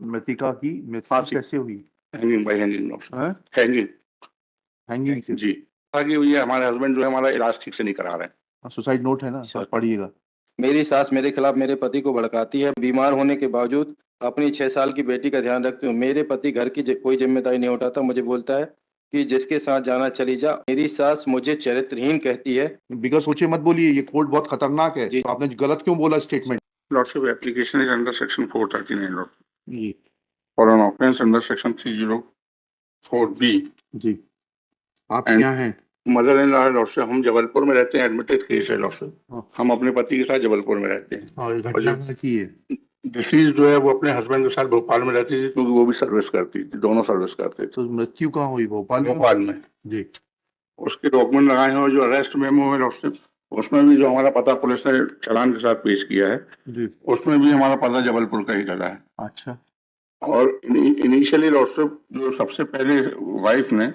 मृतिका की मृत्यु फांसी। कैसे हुई? Hanging bye hanging option. हैं? हैंगिंग हैंगिंग से? जी। आगे हुई है, हमारे हस्बैंड जो है हमारा इलाज ठीक से नहीं करा रहे हैं। सुसाइड नोट है ना, सर। पढ़िएगा। मेरी सास मेरे खिलाफ मेरे पति को भड़काती है। बीमार होने के बावजूद अपनी 6 साल की बेटी का ध्यान रखती हूँ। मेरे पति घर की कोई जिम्मेदारी नहीं उठाता। मुझे बोलता है कि जिसके साथ जाना चली जा। मेरी सास मुझे चरित्रहीन कहती है। बिगर सोचे मत बोलिए, ये कोड बहुत खतरनाक है। जी। तो आपने गलत क्यों बोला statement? Lordship application is under section 439 lordship जी for an offence under section 304B। जी। आप And- क्या हैं? मदर इन लॉ है लॉर्डशिप, हम जबलपुर में रहते हैं। एडमिटेड केस है लॉर्डशिप। हाँ। हम अपने पति के साथ जबलपुर में रहते हैं। हाँ, ये और घटना जो की है। डिसीज जो है वो अपने हस्बैंड के साथ भोपाल में रहती थी, क्योंकि वो भी सर्विस करती थी, दोनों सर्विस करते थे तो मृत्यु कहाँ हुई? भोपाल में? भोपाल में। जी। उसके डॉक्यूमेंट लगाए हैं, और जो अरेस्ट मेमो है लॉर्डशिप, उसमें भी जो हमारा पता पुलिस ने चालान के साथ पेश किया है, जी। उसमें भी हमारा पता जबलपुर का ही डला है। अच्छा। और इनिशियली लॉर्डशिप जो सबसे पहले वाइफ ने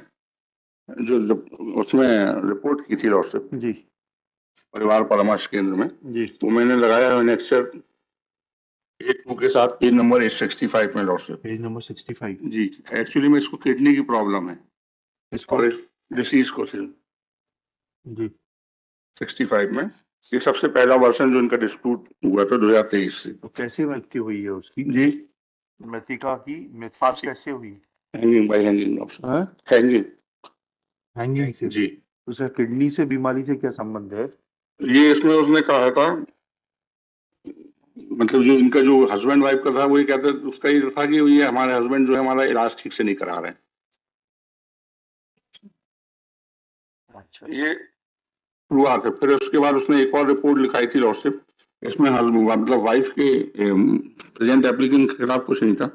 जो उसमें रिपोर्ट की थी लॉर्डशिप जी परिवार परामर्श केंद्र में, जी। वो मैंने लगाया है नेक्सर 82 के साथ, पेज नंबर 865 में लॉर्डशिप। Page number 65। जी। एक्चुअली में इसको किडनी की प्रॉब्लम है इसको? और डिसीज को थी जी। 65 में। ये सबसे पहला वर्षन जो इनका डिस्प्यूट हुआ था 2023 से। तो कैसे मृत्यु हुई है उसकी? जी। मृतिका की मृत्यु फांसी। कैसे हुई? Hanging bye hanging option. हैं? हैंगिंग हैंगिंग से? जी। उसका किडनी से बीमारी से क्या संबंध है? ये इसमें उसने कहा था, मतलब जो इनका जो हस्बैंड वाइफ का था, वो ये कहता उसका ये था कि ये हमारे हस्बैंड जो है हमारा इलाज ठीक से नहीं करा रहे हैं। अच्छा। ये हुआ था। फिर उसके बाद उसने एक और रिपोर्ट लिखाई थी लॉर्डशिप। इसमें मतलब वाइफ के प्रेजेंट एप्लीकेंट के खिलाफ कुछ नहीं था।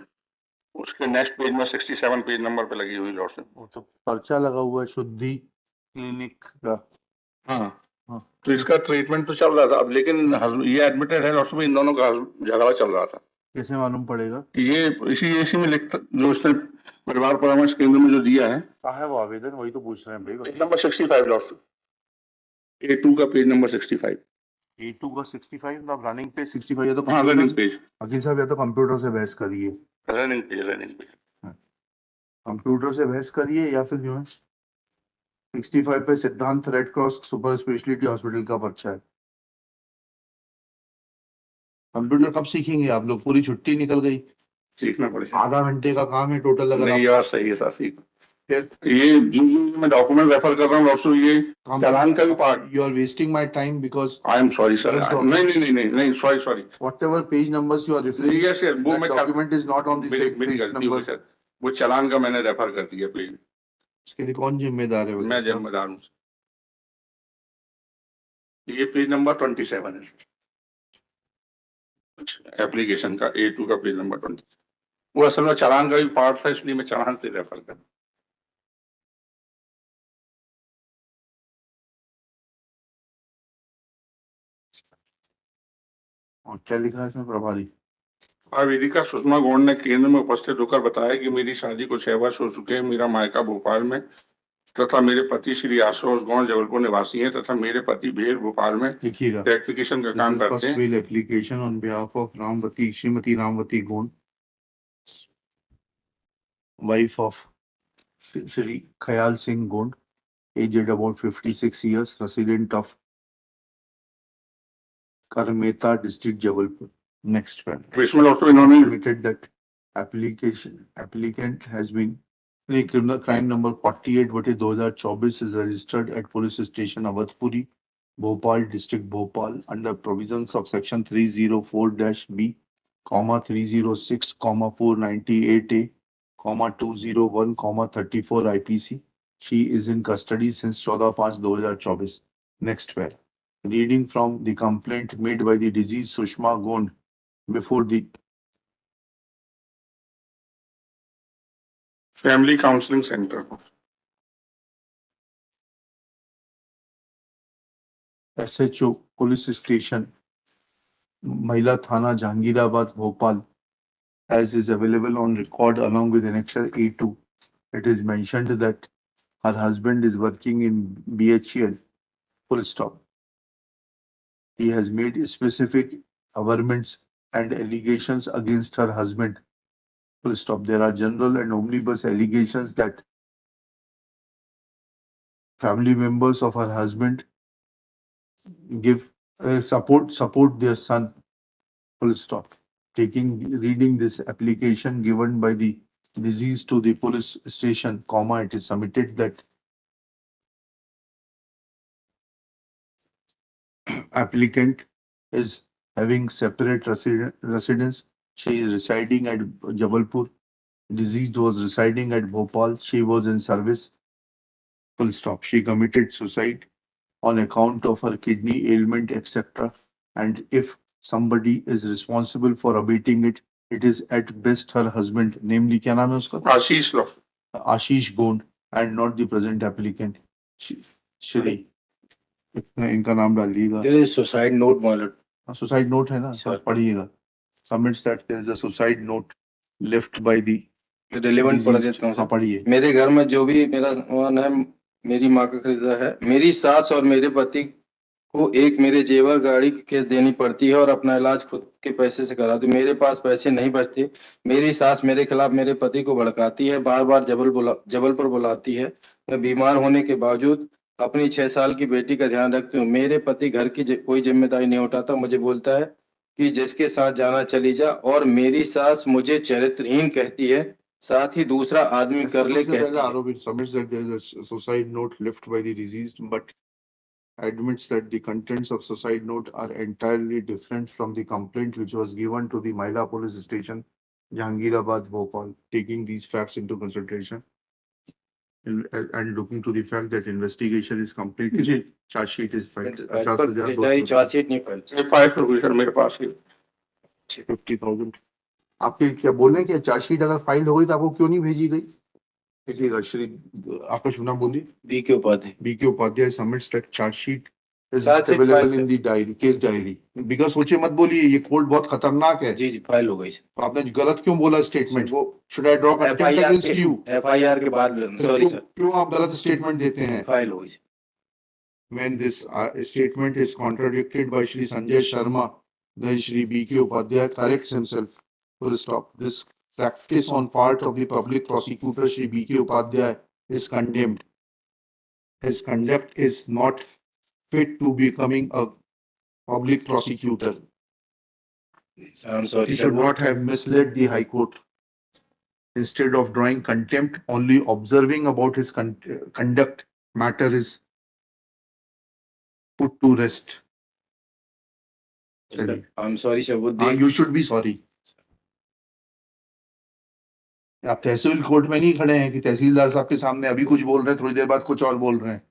उसके नेक्स्ट पेज में 67 पेज नंबर पे लगी हुई लॉर्डशिप। वो तो पर्चा लगा हुआ है शुद्धि क्लिनिक का। हाँ। हाँ। तो इसका ट्रीटमेंट तो चल रहा था अब, लेकिन ये एडमिटेड है लॉर्डशिप, इन दोनों का झगड़ा चल रहा था। कैसे मालूम पड़ेगा? ये इसी में लिखता जो उसने परिवार परामर्श केंद्र में जो दिया है, कहाँ है वो आवेदन? वही तो पूछ रहे हैं भाई। पेज नंबर 65 लॉर्डशिप, A2 का पेज नंबर 65। A2 का 65 ना, रनिंग पेज 65 है तो हाँ, रनिंग पेज। वकील साहब या तो कंप्यूटर से बहस करिए। Running page. कंप्यूटर से बहस करिए या फिर जो है 65 पे सिद्धांत red cross super speciality hospital का पर्चा है। कंप्यूटर कब सीखेंगे आप लोग? पूरी छुट्टी निकल गई। सीखना पड़ेगा। आधा घंटे का काम है टोटल। अगर नहीं, ये बात सही है सर, सीख। फिर ये जो मैं डॉक्यूमेंट रेफर कर रहा हूँ डॉक्टर, ये चालान का भी part. You are wasting my time because I am sorry sir. नहीं, sorry. whatever page numbers you are referring, yes yes, वो that मैं document is not on this मेरी गलती होगी सर। वो चालान का मैंने रेफर कर दिया पेज। इसके लिए कौन जिम्मेदार है? मैं जिम्मेदार हूँ। ये पेज नंबर 27 है एप्लीकेशन का, A2 का पेज नंबर 20। वो असल में चालान का भी पार्ट था, इसलिए मैं चालान से रेफर कर। और क्या लिखा है इसमें? प्रभारी वेदिका सुषमा गौड़ ने केंद्र में उपस्थित होकर बताया कि मेरी शादी को 6 वर्ष हो चुके हैं। मेरा मायका भोपाल में तथा मेरे पति श्री आशुतोष गौड़ जबलपुर निवासी हैं तथा मेरे पति भेल भोपाल में लिखिएगा। रेक्टिफिकेशन का काम करते हैं। Bail application on behalf of Ramvati, Shrimati Ramvati Gaur, wife of Shri Khayal Singh Gaur, aged about 56 years, resident of Karmeta district, Jabalpur. Next one. इसमें डॉक्टर इन्होंने Admitted that applicant has been criminal crime number 48/2024 is registered at police station Awadhpuri, Bhopal district, Bhopal, under provisions of section 304-B, 306, 498A, 201, 34 IPC. She is in custody since 14/5/2024. Next pair. Reading from the complaint made by the deceased Sushma Gond before the family counselling centre. SHO police station, Mahila Thana, Jahangirabad, Bhopal, as is available on record along with annexure A2. It is mentioned that her husband is working in BHEL, full stop. He has made specific averments and allegations against her husband Full stop. There are general and omnibus allegations that family members of her husband give support their son. Full stop. Reading this application given by the deceased to the police station, comma, it is submitted that applicant is having separate residence. She is residing at Jabalpur. Deceased was residing at Bhopal. She was in service. Full stop. She committed suicide on account of her kidney ailment, etc. And if somebody is responsible for abating it, it is at best her husband, namely, क्या नाम है उसका? आशीष लॉ Ashish Gond, and not the present applicant. Shri इनका नाम डालिएगा. There is suicide note, my lord. Suicide note है ना, Sir. पढ़िएगा. Submits that there is a suicide note left by the Relevant पढ़ deceased. देता हूँ हाँ, सर। पढ़िए. मेरे घर में जो भी मेरा सामान है, मेरी माँ का खरीदा है। मेरी सास और मेरे पति को एक मेरे जेवर गाड़ी की केस देनी पड़ती है और अपना इलाज खुद के पैसे से करा दूं। मेरे पास पैसे नहीं बचते। मेरी सास मेरे खिलाफ मेरे पति को भड़काती है, बार बार जबलपुर बुलाती है। मैं बीमार होने के बावजूद अपनी 6 साल की बेटी का ध्यान रखती हूँ। मेरे पति घर की कोई जिम्मेदारी नहीं उठाता, मुझे बोलता है कि जिसके साथ जाना चली जा, और मेरी सास मुझे चरित्रहीन कहती है, साथ ही दूसरा आदमी कर ले सबसे पहले कहती है। आरोपी submits that there is a suicide note left by the deceased, but admits that the contents of suicide note are entirely different from the complaint which was given to the Maila police station, Jahangirabad, Bhopal. Taking these facts into consideration and looking to the fact that investigation is completed, ji charge sheet is filed. आज पर फौजदारी chargesheet नहीं file. FIR हुई sir मेरे पास ही 50,000. आपके क्या बोल रहे हैं कि चार्जशीट अगर फाइल हो गई तो आपको क्यों नहीं भेजी गई? देखिएगा श्री, आपका शुभ नाम बोलिए. बी के Upadhyay. BK Upadhyay submits that charge sheet is Charge sheet available file, in the diary, case diary. बिगड़ सोचे मत बोलिए, ये कोर्ट बहुत खतरनाक है. जी फाइल हो गई। तो आपने गलत क्यों बोला स्टेटमेंट? वो Should I draw contempt FIR against you? FIR के बाद, सॉरी सर, क्यों आप गलत स्टेटमेंट देते हैं? फाइल हो गई। When this statement is contradicted by Shri Sanjay Sharma, then Shri BK Upadhyay corrects himself. Full stop. This practice on part of the public prosecutor Shri BK Upadhyay is condemned. His conduct is not fit to becoming a public prosecutor. I'm sorry He sir, should not have misled the High Court. Instead of drawing contempt, only observing about his conduct, matter is put to rest. I'm sorry sir, वो देख You should be sorry. आप तहसील court में नहीं खड़े हैं कि तहसीलदार साहब के सामने अभी कुछ बोल रहे हैं, थोड़ी देर बाद कुछ और बोल रहे हैं.